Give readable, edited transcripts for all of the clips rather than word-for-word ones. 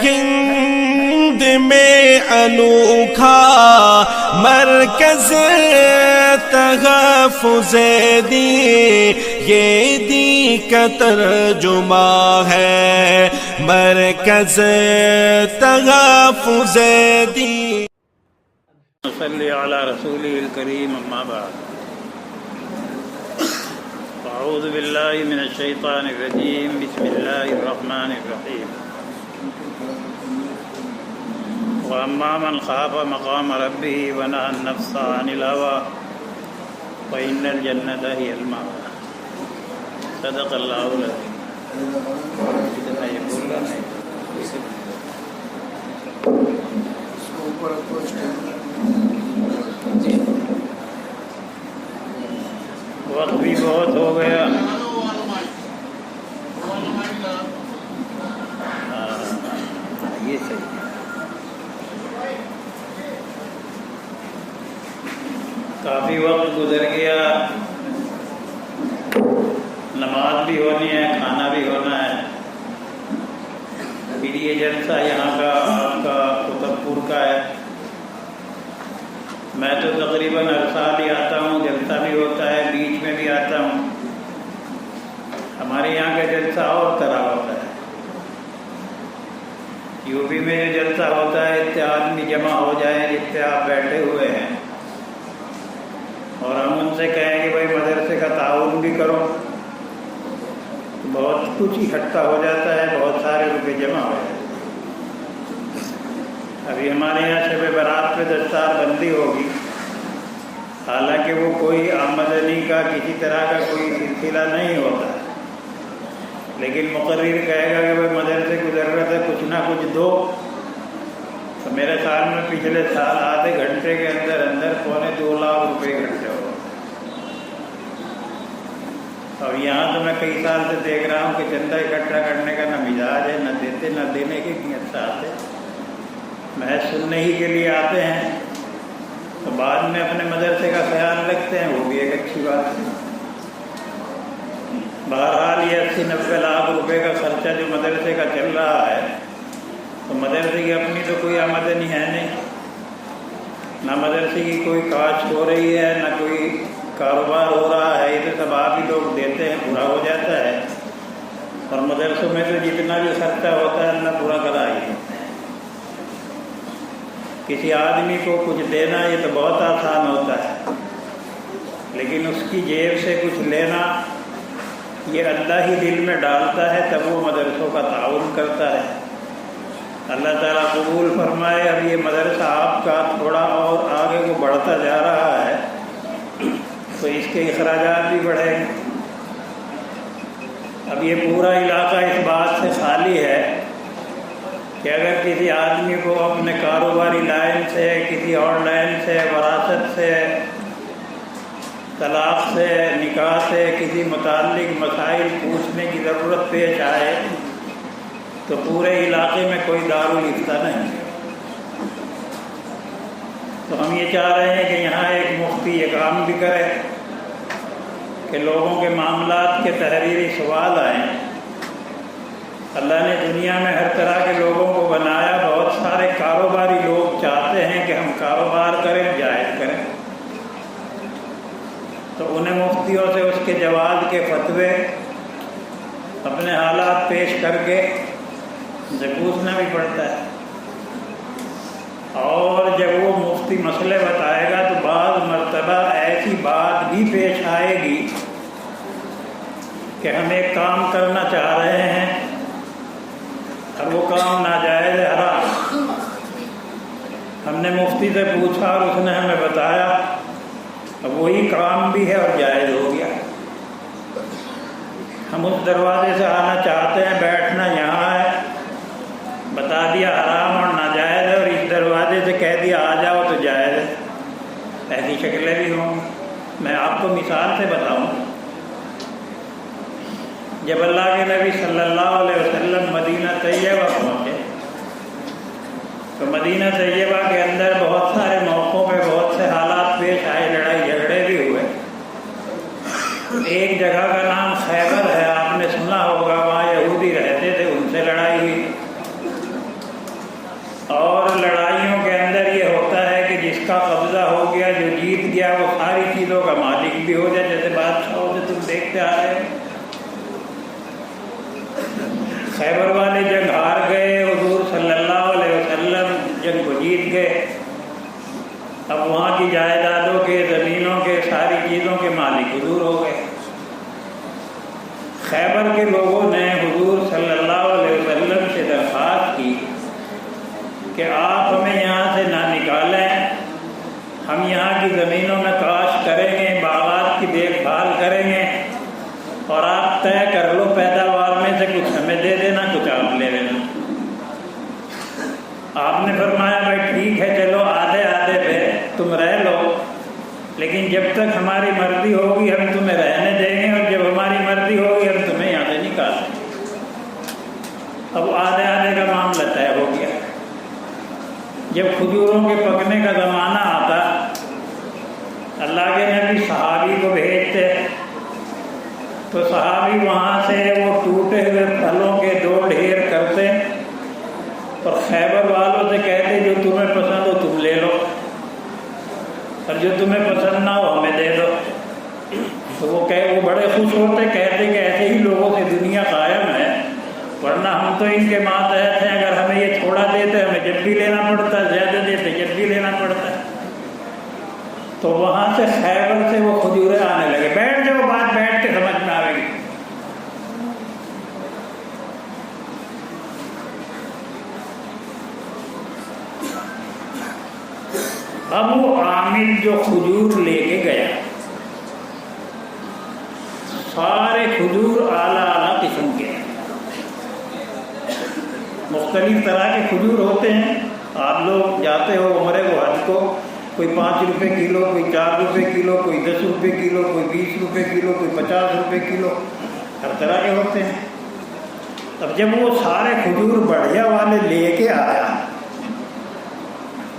ہند میں انوکھا مرکز تحفظ دین، یہ دین کا ترجمہ ہے مرکز تحفظ دین۔ صلی علی رسولہ الکریم، اما بعد، اعوذ باللہ من الشیطان الرجیم، بسم اللہ الرحمن الرحیم۔ واما من خاف مقام ربہ ونہى النفس عن الہوى فإن الجنة هی المأوى۔ صدق اللہ العظیم۔ اتنا یہ بول رہا نہیں، وقت بھی بہت ہو گیا، یہ صحیح ہے۔ کافی وقت گزر گیا، نماز بھی ہونی ہے، کھانا بھی ہونا ہے۔ پھر یہ جلسہ یہاں کا آپ کا قطب پور کا ہے۔ میں تو تقریباً ہر سال ہی آتا ہوں، جلسہ بھی ہوتا ہے، بیچ میں بھی آتا ہوں۔ ہمارے یہاں کا جلسہ اور طرح ہوتا ہے۔ یو پی میں جو جلسہ ہوتا ہے، اتنے آدمی جمع ہو جائیں جتنے آپ بیٹھے ہوئے ہیں، اور ہم ان سے کہیں کہ بھائی مدرسے کا تعاون بھی کرو، تو بہت کچھ اکٹھا ہو جاتا ہے، بہت سارے روپے جمع ہو جاتے ہیں۔ ابھی ہمارے یہاں شب برات پہ دستار بندی ہوگی، حالانکہ وہ کوئی آمدنی کا کسی طرح کا کوئی سلسلہ نہیں ہوتا، لیکن مقرر کہے گا کہ بھائی مدرسے کو ضرورت ہے، کچھ نہ کچھ دو، تو میرے خیال میں پچھلے سال آدھے گھنٹے کے اندر اندر 2.25 لاکھ روپے اکٹھے ہو۔ اور یہاں تو میں کئی سال سے دیکھ رہا ہوں کہ چندہ اکٹھا کرنے کا نہ مزاج ہے، نہ دیتے نہ دینے کی نیت سے آتے، محض سننے ہی کے لیے آتے ہیں، تو بعد میں اپنے مدرسے کا خیال رکھتے ہیں، وہ بھی ایک اچھی بات ہے۔ بہرحال یہ 80-90 لاکھ روپے کا خرچہ جو مدرسے کا چل رہا ہے، تو مدرسے کی اپنی تو کوئی آمدنی ہے نہیں، نہ مدرسے کی کوئی کاشت ہو رہی ہے، نہ کوئی کاروبار ہو رہا ہے، یہ تو سب آپ ہی لوگ دیتے ہیں، پورا ہو جاتا ہے۔ اور مدرسوں میں تو جتنا بھی خرچہ ہوتا ہے اللہ پورا کرا ہی دیتا ہے۔ کسی آدمی کو کچھ دینا یہ تو بہت آسان ہوتا ہے، لیکن اس کی جیب سے کچھ لینا یہ اللہ ہی دل میں ڈالتا ہے، تب وہ مدرسوں کا تعاون کرتا ہے۔ اللہ تعالیٰ قبول فرمائے۔ اب یہ مدرسہ آپ کا تھوڑا اور آگے کو بڑھتا جا رہا ہے، تو اس کے اخراجات بھی بڑھیں گے۔ اب یہ پورا علاقہ اس بات سے خالی ہے کہ اگر کسی آدمی کو اپنے کاروباری لائن سے، کسی اور لائن سے، وراثت سے، طلاق سے، نکاح سے کسی متعلق مسائل پوچھنے کی ضرورت پیش آئے تو پورے علاقے میں کوئی دارالفتہ نہیں۔ تو ہم یہ چاہ رہے ہیں کہ یہاں ایک مفتی یہ کام بھی کرے کہ لوگوں کے معاملات کے تحریری سوال آئیں۔ اللہ نے دنیا میں ہر طرح کے لوگوں کو بنایا، بہت سارے کاروباری لوگ چاہتے ہیں کہ ہم کاروبار کریں، جائز کریں، تو انہیں مفتیوں سے اس کے جواز کے فتوے اپنے حالات پیش کر کے پوچھنا بھی پڑتا ہے۔ اور جب وہ مفتی مسئلے بتائے گا تو بعض مرتبہ ایسی بات بھی پیش آئے گی کہ ہم ایک کام کرنا چاہ رہے ہیں اور وہ کام ناجائز حرام، ہم نے مفتی سے پوچھا اور اس نے ہمیں بتایا، اب وہی کام بھی ہے اور جائز ہو گیا۔ ہم اس دروازے سے آنا چاہتے ہیں، بیٹھنا یہاں ہے، بتا دیا حرام اور ناجائز ہے، اور اس دروازے سے کہہ دیا آ جاؤ تو جائز ہے۔ ایسی شکلیں بھی ہوں۔ میں آپ کو مثال سے بتاؤں، جب اللہ کے نبی صلی اللہ علیہ وسلم مدینہ طیبہ پہنچے تو مدینہ طیبہ کے اندر بہت سارے موقعوں پہ بہت سے حالات پیش آئے، لڑائی جھگڑے بھی ہوئے۔ ایک جگہ کا نام خیبر ہے، آپ نے سنا ہوگا، وہاں یہودی رہتے تھے، ان سے لڑائی ہوئی۔ بھی ہو جائے جیسے بادشاہوں سے تم دیکھتے آ رہے ہو۔ خیبر والے جنگ ہار گئے، حضور صلی اللہ علیہ وسلم جنگ کو جیت گئے۔ اب وہاں کی جائیدادوں کے، زمینوں کے، ساری چیزوں کے مالک حضور ہو گئے۔ خیبر کے لوگوں نے حضور صلی اللہ علیہ وسلم سے درخواست کی کہ آپ ہمیں یہاں سے نہ نکالیں، ہم یہاں کی زمینوں میں کاشت کریں گے، باغات کی دیکھ بھال کریں گے، اور آپ طے کر لو پیداوار میں سے کچھ ہمیں دے دینا، کچھ آپ لے لینا۔ آپ نے فرمایا بھائی ٹھیک ہے، چلو آدھے آدھے پہ تم رہ لو، لیکن جب تک ہماری مرضی ہوگی ہم تمہیں رہنے دیں گے، اور جب ہماری مرضی ہوگی ہم تمہیں یہاں سے نکالیں گے۔ اب آدھے آدھے کا معاملہ طے ہو گیا۔ جب کھجوروں کے پکنے کا زمانہ آتا، اللہ کے نبی صحابی کو بھیجتے، تو صحابی وہاں سے وہ ٹوٹے ہوئے پھلوں کے 2 ڈھیر کرتے اور خیبر والوں سے کہتے جو تمہیں پسند ہو تم لے لو، اور جو تمہیں پسند نہ ہو ہمیں دے دو۔ تو وہ بڑے خوش ہوتے، کہتے کہ ایسے ہی لوگوں سے دنیا قائم ہے، ورنہ ہم تو ان کے ماتحت ہیں، اگر ہمیں یہ تھوڑا دیتے ہمیں جب بھی لینا پڑتا ہے، زیادہ دیتے جب بھی لینا پڑتا ہے۔ تو وہاں سے خیبر سے وہ کھجوریں آنے لگے۔ بیٹھ جاؤ، بات بیٹھ کے سمجھ میں آئے گی۔ اب وہ عامل جو کھجور لے کے گیا، سارے کھجور اعلیٰ اعلیٰ قسم کے، مختلف طرح کے کھجور ہوتے ہیں۔ آپ لوگ جاتے ہو عمرے کو، حج کو، کوئی 5 روپے کلو، کوئی 4 روپے کلو، کوئی 10 روپے کلو، کوئی 20 روپے کلو، کوئی 50 روپے کلو، ہر طرح کے ہوتے ہیں۔ اب جب وہ سارے کھجور بڑھیا والے لے کے آیا،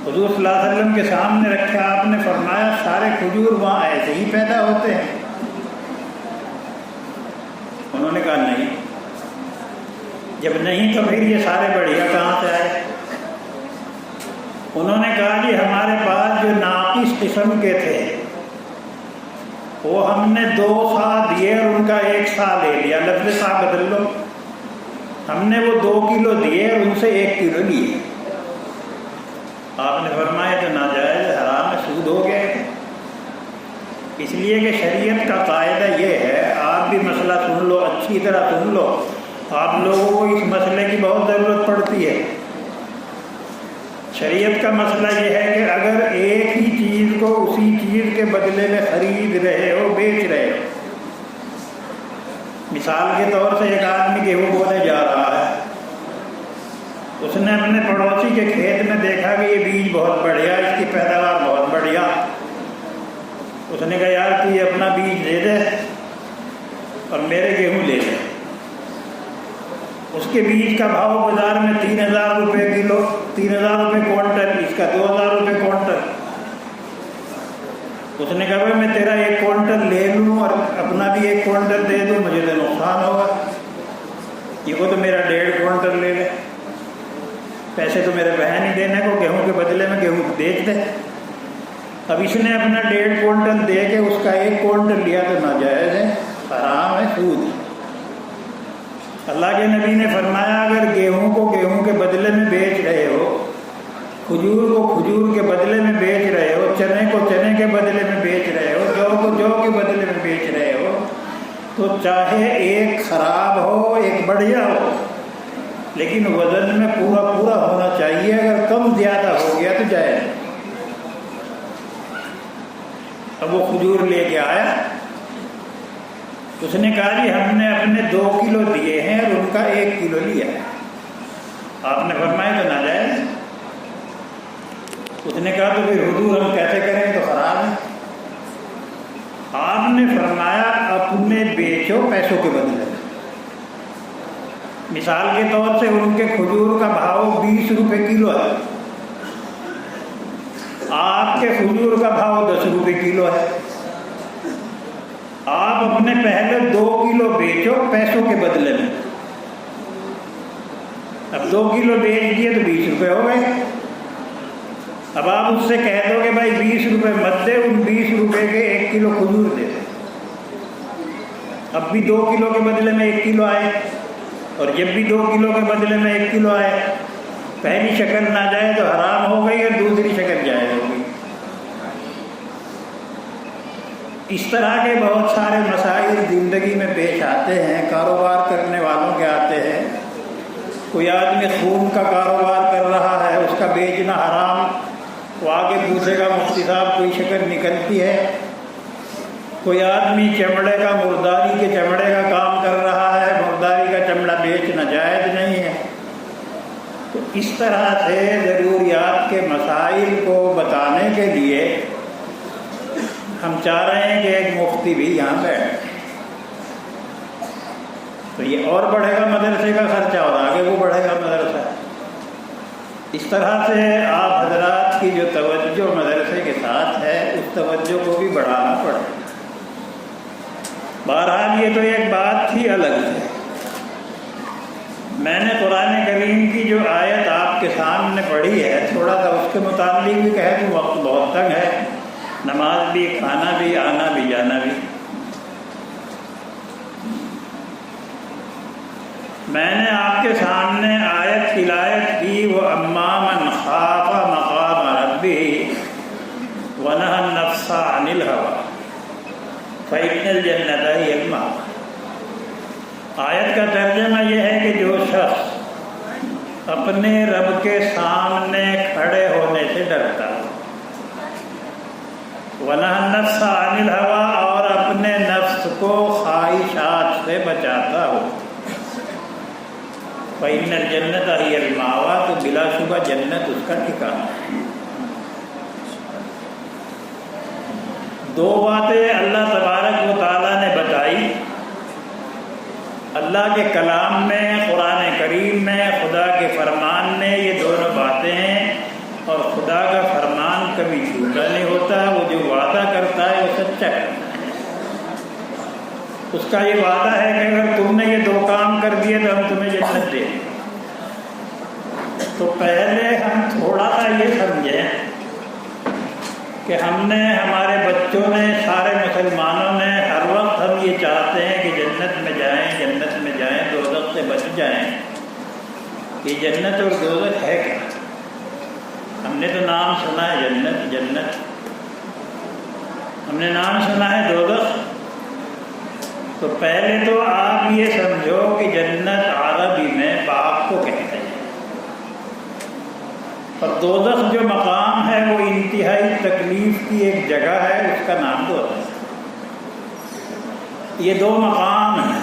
حضور صلی اللہ علیہ وسلم کے سامنے رکھا، آپ نے فرمایا سارے کھجور وہاں ایسے ہی پیدا ہوتے ہیں؟ انہوں نے کہا نہیں۔ جب نہیں تو پھر یہ سارے بڑھیا کہاں سے آئے؟ انہوں نے کہا جی ہمارے پاس جو ناقص قسم کے تھے وہ ہم نے 2 سا دیے اور ان کا 1 سا لے لیا، لفظ سا بدل لو۔ ہم نے وہ 2 کلو دیے اور ان سے 1 کلو لیے۔ آپ نے فرمایا تو ناجائز حرام ہے، سود ہو گیا۔ اس لیے کہ شریعت کا قاعدہ یہ ہے، آپ بھی مسئلہ سن لو، اچھی طرح سن لو، آپ لوگوں کو اس مسئلے کی بہت ضرورت پڑتی ہے۔ شریعت کا مسئلہ یہ ہے کہ اگر ایک ہی چیز کو اسی چیز کے بدلے میں خرید رہے ہو، بیچ رہے ہو، مثال کے طور سے ایک آدمی گیہوں بونے جا رہا ہے، اس نے اپنے پڑوسی کے کھیت میں دیکھا کہ یہ بیج بہت بڑھیا، اس کی پیداوار بہت بڑھیا۔ اس نے کہا یار تو یہ اپنا بیج دے دے اور میرے گیہوں لے لے۔ اس کے بیج کا بھاؤ بازار میں 3000 روپے کلو، 3000 روپے کوئنٹل، اس کا 2000 روپے کوئنٹل۔ اس نے کہا میں تیرا 1 کوئنٹل لے لوں اور اپنا بھی 1 کوئنٹل دے دوں، مجھے تو نقصان ہوگا۔ یہ کو تو میرا 1.5 کوئنٹل لے لے، پیسے تو میرے بہن ہی دینے کو، گیہوں کے بدلے میں گیہوں بیچ دے۔ اب اس نے اپنا 1.5 کوئنٹل دے کے اس کا 1 کوئنٹل لیا تو ناجائز ہے، حرام ہے، سود ہے۔ اللہ کے نبی نے فرمایا اگر گیہوں کو گیہوں کے بدلے میں بیچ رہے ہو، کھجور کو کھجور کے بدلے میں بیچ رہے ہو، چنے کو چنے کے بدلے میں بیچ رہے ہو، جو کو جو کے بدلے میں بیچ رہے ہو، تو چاہے ایک خراب ہو ایک بڑھیا ہو، لیکن وزن میں پورا پورا ہونا چاہیے۔ اگر کم زیادہ ہو گیا تو جائز۔ اب وہ کھجور لے کے آیا، اس نے کہا جی ہم نے اپنے 2 کلو دیے ہیں اور ان کا 1 کلو لیا ہے۔ آپ نے فرمایا تو ناجائز۔ اس نے کہا تو پھر حضور ہم کیسے کریں، تو خراب ہے۔ آپ نے فرمایا اپنے بیچو پیسوں کے بدلے میں۔ مثال کے طور سے ان کے کھجور کا بھاؤ 20 روپے کلو ہے، آپ کے کھجور کا بھاؤ 10 روپے کلو ہے۔ آپ اپنے پہلے 2 کلو بیچو پیسوں کے بدلے میں۔ اب 2 کلو بیچ دیے تو 20 روپے ہو گئے۔ اب آپ اس سے کہہ دو کہ بھائی 20 روپے مت دے، ان 20 روپے کے 1 کلو کھجور دے دے، اب بھی 2 کلو کے بدلے میں 1 کلو آئے، اور جب بھی 2 کلو کے بدلے میں 1 کلو آئے، پہلی شکل نہ جائے تو حرام ہو گئی اور دوسری شکل جائز ہو گئی۔ اس طرح کے بہت سارے مسائل زندگی میں پیش آتے ہیں، کاروبار کرنے والوں کے آتے ہیں۔ کوئی آدمی خون کا کاروبار کر رہا ہے، اس کا بیچنا حرام، وہ آگے پوچھے گا مفتی صاحب کوئی شکل نکلتی ہے۔ کوئی آدمی چمڑے کا، مرداری کے چمڑے کا کام کر رہا ہے، مرداری کا چمڑا بیچنا جائز نہیں ہے۔ تو اس طرح سے ضروریات کے مسائل کو بتانے کے لیے ہم چاہ رہے ہیں کہ ایک مفتی بھی یہاں بیٹھے، تو یہ اور بڑھے گا مدرسے کا خرچہ، اور آگے وہ بڑھے گا مدرسہ۔ اس طرح سے آپ حضرات کی جو توجہ مدرسے کے ساتھ ہے، اس توجہ کو بھی بڑھانا پڑے گا۔ بہرحال یہ تو ایک بات تھی الگ ہے۔ میں نے قرآن کریم کی جو آیت آپ کے سامنے پڑھی ہے، تھوڑا سا اس کے متعلق بھی کہے تو وقت بہت تنگ ہے، نماز بھی، کھانا بھی، آنا بھی، جانا بھی۔ میں نے آپ کے سامنے آیت تلاوت کی، وہ اما من خاف مقام ربہ ونہى النفس عن الہوى فإن الجنۃ ہی المأوى۔ آیت کا ترجمہ یہ ہے کہ جو شخص اپنے رب کے سامنے کھڑے ہونے سے ڈرتا ہو، وَنَهَى النَّفْسَ عَنِ الْهَوَىٰ، اور اپنے نفس کو خواہشات سے بچاتا ہو، فَإِنَّ الْجَنَّةَ هِيَ الْمَأْوَىٰ، تو بلا شبہ جنت اس کا ٹھکانہ ہے۔ دو باتیں اللہ تبارک و تعالیٰ نے بتائی، اللہ کے کلام میں، قرآن کریم میں، خدا کے فرمان میں، یہ دونوں باتیں ہیں، اور خدا کا فرمان کبھی جھوٹا نہیں ہوتا، وہ جو وعدہ کرتا ہے وہ سچا کرتا ہے۔ اس کا یہ وعدہ ہے کہ اگر تم نے یہ 2 کام کر دیے تو ہم تمہیں جنت دیں گے۔ تو پہلے ہم تھوڑا سا یہ سمجھیں کہ ہم نے، ہمارے بچوں نے، سارے مسلمانوں نے ہر وقت ہم یہ چاہتے ہیں کہ جنت میں جائیں، جنت میں جائیں، دوزخ سے بچ جائیں۔ یہ جنت اور دوزخ ہے کیا؟ ہم نے تو نام سنا ہے جنت، جنت، ہم نے نام سنا ہے دوزخ۔ تو پہلے تو آپ یہ سمجھو کہ جنت عربی میں باغ کو کہتے ہیں، اور دوزخ جو مقام ہے وہ انتہائی تکلیف کی ایک جگہ ہے، اس کا نام دوزخ ہے۔ یہ 2 مقام ہیں۔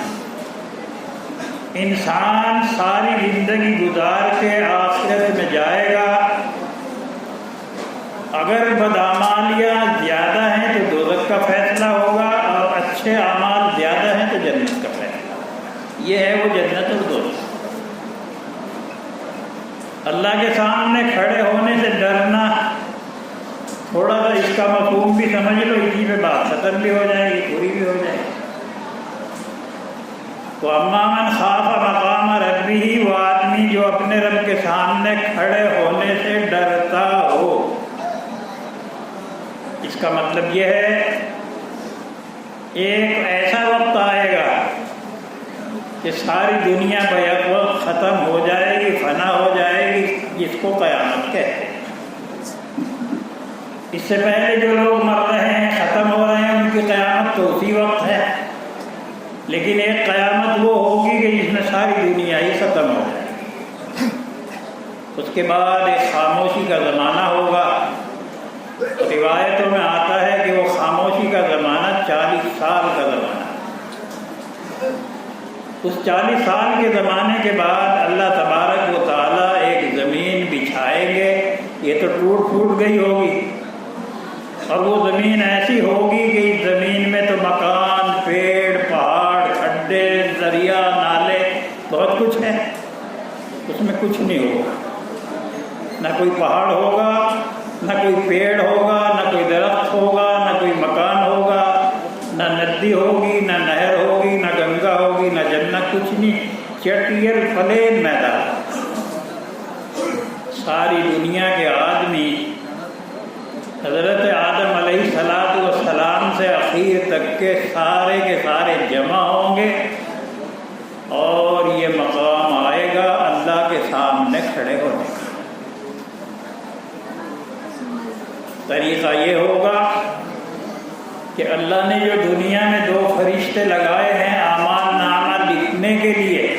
انسان ساری زندگی گزار کے آخرت میں جائے گا، اگر بدعمالیاں زیادہ ہیں تو دوزخ کا فیصلہ ہوگا، اور اچھے اعمال زیادہ ہیں تو جنت کا فیصلہ۔ یہ ہے وہ جنت اور دوزخ۔ اللہ کے سامنے کھڑے ہونے سے ڈرنا، تھوڑا سا اس کا مفہوم بھی سمجھ لو، اسی پہ بات ختم بھی ہو جائے گی، پوری بھی ہو جائے گی۔ تو اما من خاف مقام ربہ، وہ آدمی جو اپنے رب کے سامنے کھڑے ہونے سے ڈرتا ہو۔ اس کا مطلب یہ ہے ایک ایسا وقت آئے گا کہ ساری دنیا بیک وقت ختم ہو جائے گی، فنا ہو جائے گی، جس کو قیامت کہتے ہیں۔ اس سے پہلے جو لوگ مر رہے ہیں، ختم ہو رہے ہیں، ان کی قیامت تو اسی وقت ہے، لیکن ایک قیامت وہ ہوگی کہ جس میں ساری دنیا ہی ختم ہو جائے گی۔ اس کے بعد ایک خاموشی کا زمانہ ہوگا۔ روایتوں میں آتا ہے کہ وہ خاموشی کا زمانہ 40 سال کا زمانہ ہے۔ اس 40 سال کے زمانے کے بعد اللہ تبارک و تعالیٰ ایک زمین بچھائیں گے، یہ تو ٹوٹ پھوٹ گئی ہوگی، اور وہ زمین ایسی ہوگی کہ اس زمین میں تو مکان، پیڑ، پہاڑ، کھڈے، دریا، نالے، بہت کچھ ہے، اس میں کچھ نہیں ہوگا۔ نہ کوئی پہاڑ ہوگا، نہ کوئی پیڑ ہوگا، نہ کوئی درخت ہوگا، نہ کوئی مکان ہوگا، نہ ندی ہوگی، نہ نہر ہوگی، نہ گنگا ہوگی، نہ جنت، کچھ نہیں، چٹیل پلین میدان۔ ساری دنیا کے آدمی حضرت آدم علیہ السلام سے اخیر تک کے سارے جمع ہوں گے اور یہ مقام آئے گا اللہ کے سامنے کھڑے ہونے کا۔ طریقہ یہ ہوگا کہ اللہ نے جو دنیا میں 2 فرشتے لگائے ہیں اعمال نامہ لکھنے کے لیے،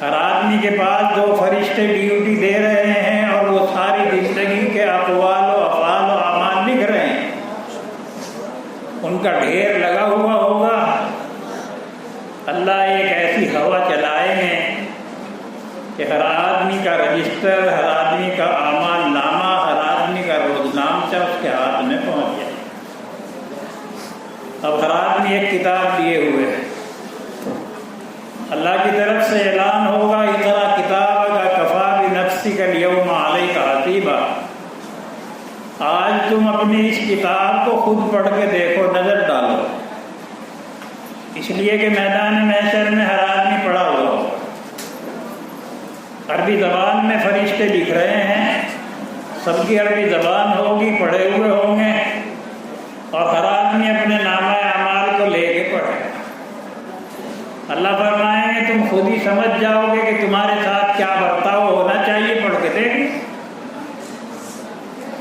ہر آدمی کے پاس 2 فرشتے ڈیوٹی دے رہے ہیں اور وہ ساری زندگی کے اقوال و افعال و اعمال لکھ رہے ہیں، ان کا ڈھیر لگا ہوا ہوگا۔ اللہ ایک ایسی ہوا چلائیں گے کہ ہر آدمی کا رجسٹر، ہر آدمی کا اعمال نامہ، ہر آدمی کا روزنامچہ اس کے ہاتھ میں پہنچ جائے۔ اب ہر آدمی ایک کتاب لیے ہوئے ہے، اللہ کی طرف سے اعلان ہوگا اقرأ کتابک کفیٰ بنفسک اليوم علیک حسیبا، آج تم اپنی اس کتاب کو خود پڑھ کے دیکھو، نظر ڈالو، اس لیے کہ میدان محشر میں ہر آدمی پڑھا ہوا ہو۔ عربی زبان میں فرشتے لکھ رہے ہیں، سب کی عربی زبان ہوگی، پڑھے ہوئے ہوں گے، اور ہر آدمی اپنے نامہ اعمال کو لے کے پڑھے گا۔ اللہ فرمائیں گے تم خود ہی سمجھ جاؤ گے کہ تمہارے ساتھ کیا برتاؤ ہونا چاہیے، پڑھ کے دیکھ۔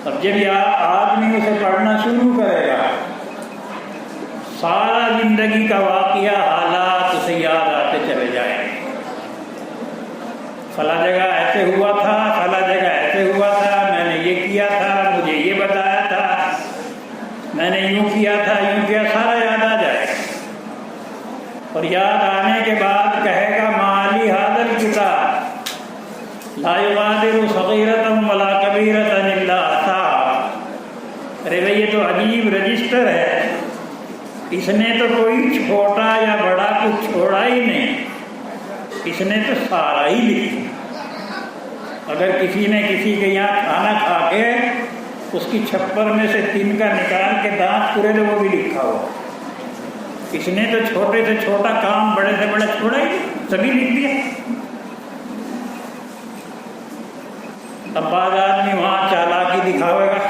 اب جب یہ آدمی اسے پڑھنا شروع کرے گا، سارا زندگی کا واقعہ، حالات اسے یاد آتے چلے جائیں گے۔ فلاں جگہ ایسے ہوا تھا، فلاں جگہ ایسے ہوا تھا، میں نے یہ کیا تھا، مجھے یہ بتایا تھا، میں نے یوں کیا تھا، یوں کیا، سارا یاد آ جائے گا۔ اور یاد آنے کے بعد کہے گا ما لی ھذا الکتاب لا یغادر صغیرۃ ولا کبیرۃ الا احصاھا، ارے بھائی یہ تو عجیب رجسٹر ہے، اس نے تو کوئی چھوٹا یا بڑا کچھ چھوڑا ہی نہیں، اس نے تو سارا ہی لکھا۔ اگر کسی نے کسی کے یہاں کھانا کھا کے اس کی چھپر میں سے تن کا نکال کے دانت پورے تو وہ بھی لکھا ہوا، اس نے تو چھوٹے سے چھوٹا کام بڑے سے بڑا چھوڑا ہی، سبھی لکھ دیا۔ اب بعض آدمی وہاں چالاکی دکھاوے گا،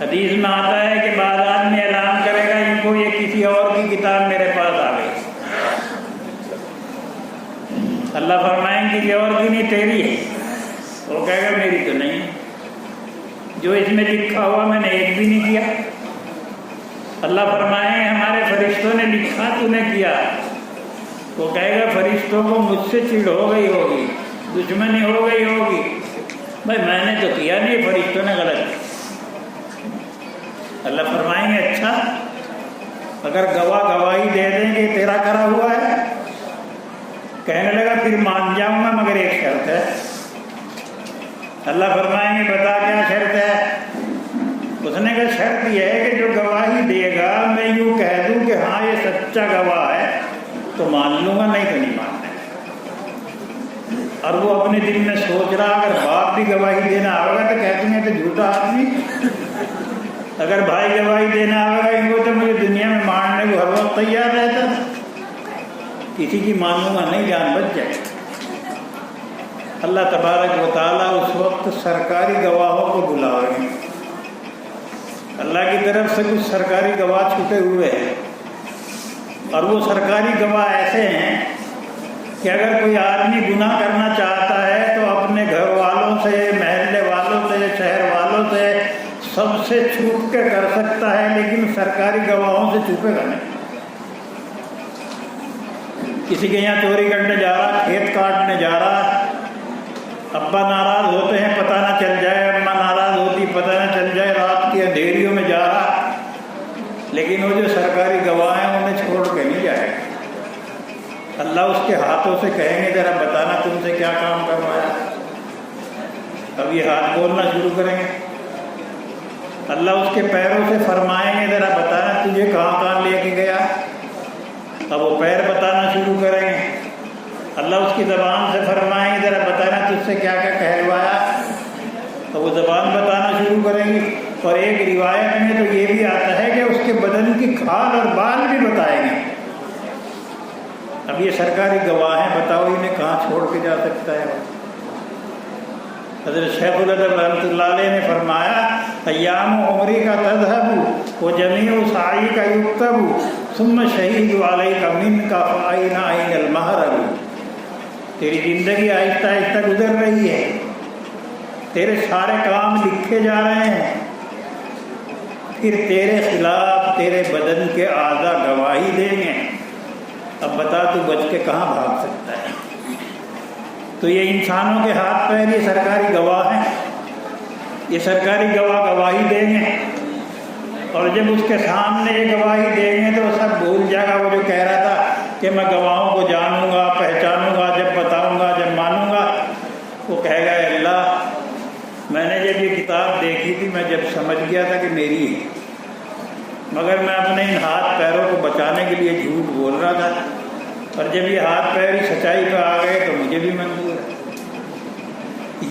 حدیث میں آتا ہے کہ بعض آدمی اعلان کرے گا ان کو یہ کسی اور کی کتاب میرے پاس آ گئی، اللہ فرمائیں گے کہ اور کی نہیں تیری ہے، وہ کہے گا میری تو نہیں، جو اس میں لکھا ہوا میں نے ایک بھی نہیں کیا۔ اللہ فرمائیں ہمارے فرشتوں نے لکھا تو نے کیا، وہ کہے گا فرشتوں کو مجھ سے چڑ ہو گئی ہوگی، دشمنی ہو گئی ہوگی، بھائی میں نے تو کیا نہیں، فرشتوں نے غلط کیا۔ اللہ فرمائیں گے اچھا، اگر گواہ گواہی دے دیں گے تیرا کرا ہوا ہے، کہنے لگا پھر مان جاؤں گا مگر ایک شرط ہے۔ اللہ فرمائیں گے بتا کیا شرط ہے؟ اس نے کہا شرط یہ ہے کہ جو گواہی دے گا میں یوں کہہ دوں کہ ہاں یہ سچا گواہ ہے تو مان لوں گا، نہیں تو نہیں ماننا۔ اور وہ اپنے دل میں سوچ رہا اگر باپ بھی گواہی دینا آئے گا تو کہتے ہیں کہ جھوٹا آدمی، اگر بھائی گواہی دینا آئے گا ان کو تو مجھے دنیا میں ماننے کو ہر وقت تیار رہتا، کسی کی مانوں گا نہیں، جان بچ جائے۔ اللہ تبارک و تعالیٰ اس وقت سرکاری گواہوں کو بلاویں گے، اللہ کی طرف سے کچھ سرکاری گواہ چھپے ہوئے ہیں، اور وہ سرکاری گواہ ایسے ہیں کہ اگر کوئی آدمی گناہ کرنا چاہتا ہے تو اپنے گھر والوں سے، محلے والوں سے، شہر والوں سے، سب سے چھپ کے کر سکتا ہے، لیکن سرکاری گواہوں سے چھپے گا نہیں۔ کسی کے یہاں چوری کرنے جا رہا، کھیت کاٹنے جا رہا، ابا ناراض ہوتے ہیں پتہ نہ چل جائے، اماں ناراض ہوتی پتہ نہ چل جائے، رات کی اندھیریوں میں جا رہا، لیکن وہ جو سرکاری گواہ ہیں انہیں چھوڑ کے نہیں جائے گا۔ اللہ اس کے ہاتھوں سے کہیں گے ذرا بتانا تم سے کیا کام کروایا، اب یہ ہاتھ بولنا شروع کریں گے۔ اللہ اس کے پیروں سے فرمائیں گے ذرا بتانا تجھے کہاں کہاں لے کے گیا، اب وہ پیر بتانا شروع کریں گے۔ اللہ اس کی زبان سے فرمائیں گے ذرا بتانا تجھ سے کیا کیا کہلوایا، تو وہ زبان بتانا شروع کریں گی۔ اور ایک روایت میں تو یہ بھی آتا ہے کہ اس کے بدن کی کھال اور بال بھی بتائیں گے۔ اب یہ سرکاری گواہ ہیں، بتاؤ انہیں کہاں چھوڑ کے جا سکتا ہے؟ حضرت شیخ الادب رحمۃ اللہ علیہ نے فرمایا ایام عمری کا تذہب و جمیع سعی کا یکتب ثم شہید علیہ کا من کا فائن عین المحرم. تیری زندگی آہستہ آہستہ گزر رہی ہے، تیرے سارے کام لکھے جا رہے ہیں، پھر تیرے خلاف تیرے بدن کے اعضاء گواہی دیں گے. اب بتا تو بچ کے کہاں بھاگ سکتا ہے؟ تو یہ انسانوں کے ہاتھ پیر یہ سرکاری گواہ ہیں، یہ سرکاری گواہ گواہی دیں گے، اور جب اس کے سامنے یہ گواہی دیں گے تو وہ سب بھول جائے گا. وہ جو کہہ رہا تھا کہ میں گواہوں کو جانوں گا، پہچانوں گا، جب بتاؤں گا، جب مانوں گا، وہ کہے گا اے اللہ میں نے جب یہ کتاب دیکھی تھی میں جب سمجھ گیا تھا کہ میری ہے، مگر میں اپنے ان ہاتھ پیروں کو بچانے کے لیے جھوٹ بول رہا تھا، اور جب یہ ہاتھ پیر ہی سچائی پہ آ گئے تو مجھے بھی منظور ہے.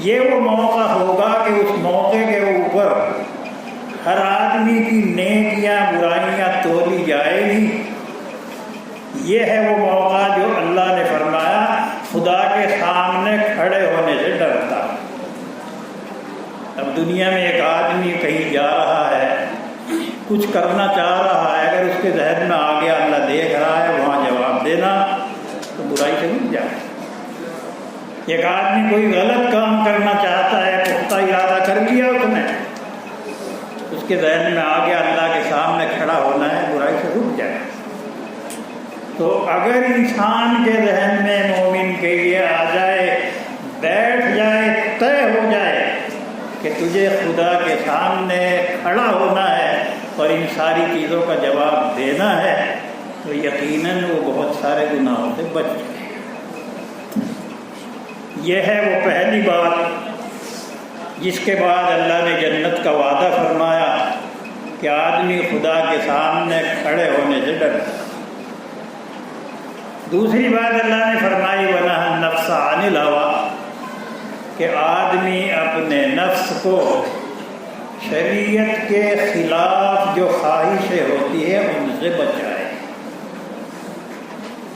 یہ وہ موقع ہوگا کہ اس موقع کے اوپر ہر آدمی کی نیکیاں برائیاں تولی جائے گی. یہ ہے وہ موقع جو اللہ نے فرمایا خدا کے سامنے کھڑے ہونے سے ڈرتا. اب دنیا میں ایک آدمی کہیں جا رہا ہے، کچھ کرنا چاہ رہا ہے، اگر اس کے ذہن میں آ گیا اللہ دیکھ رہا ہے وہاں جواب دینا تو برائی سے رک جائے. ایک آدمی کوئی غلط کام کرنا چاہتا ہے، پختہ ارادہ کر لیا اس نے، اس کے ذہن میں آ گیا اللہ کے سامنے کھڑا ہونا ہے، برائی سے رک جائے. تو اگر انسان کے ذہن میں مومن کے یہ آ جائے، بیٹھ جائے، طے ہو جائے کہ تجھے خدا کے سامنے کھڑا ہونا ہے اور ان ساری چیزوں کا جواب دینا ہے، تو یقیناً وہ بہت سارے گناہوں سے بچ جائے. یہ ہے وہ پہلی بات جس کے بعد اللہ نے جنت کا وعدہ فرمایا کہ آدمی خدا کے سامنے کھڑے ہونے سے ڈرتا. دوسری بات اللہ نے فرمائی وَنَهَى النَّفْسَ عَنِ الْهَوَىٰ کہ آدمی اپنے نفس کو شریعت کے خلاف جو خواہشیں ہوتی ہے ان سے بچائے.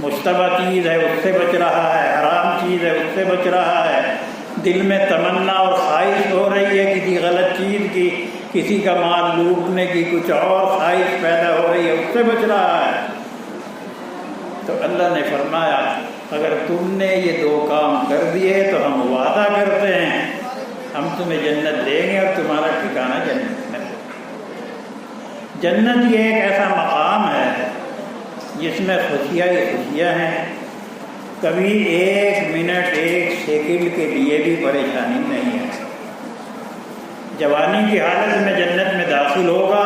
مشتبہ چیز ہے اس سے بچ رہا ہے، حرام چیز ہے اس سے بچ رہا ہے، دل میں تمنا اور خواہش ہو رہی ہے کسی غلط چیز کی، کسی کا مال لوٹنے کی، کچھ اور خواہش پیدا ہو رہی ہے اس سے بچ رہا ہے. تو اللہ نے فرمایا اگر تم نے یہ دو کام کر دیے تو ہم وعدہ کرتے ہیں ہم تمہیں جنت دیں گے اور تمہارا ٹھکانہ جنت میں. جنت یہ ایک ایسا مقام ہے جس میں خوشیاں ہی خوشیاں ہیں، کبھی ایک منٹ ایک سیکنڈ کے لیے بھی پریشانی نہیں ہے. جوانی کی حالت میں جنت میں داخل ہوگا،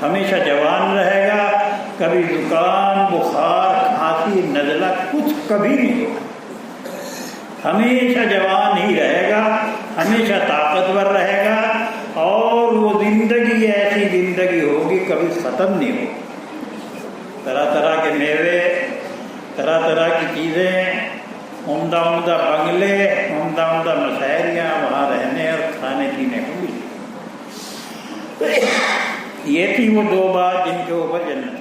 ہمیشہ جوان رہے گا، کبھی زکام، بخار، کھانسی، نزلہ کچھ کبھی نہیں ہوگا، ہمیشہ جوان ہی رہے گا، ہمیشہ طاقتور رہے گا، اور وہ زندگی ایسی زندگی ہوگی کبھی ختم نہیں ہوگی. طرح طرح کے میوے، طرح طرح کی چیزیں، عمدہ عمدہ بنگلے، عمدہ عمدہ مشاعریاں وہاں رہنے اور کھانے پینے کو ملی. یہ تھی وہ دو بات جن کے اوپر جنت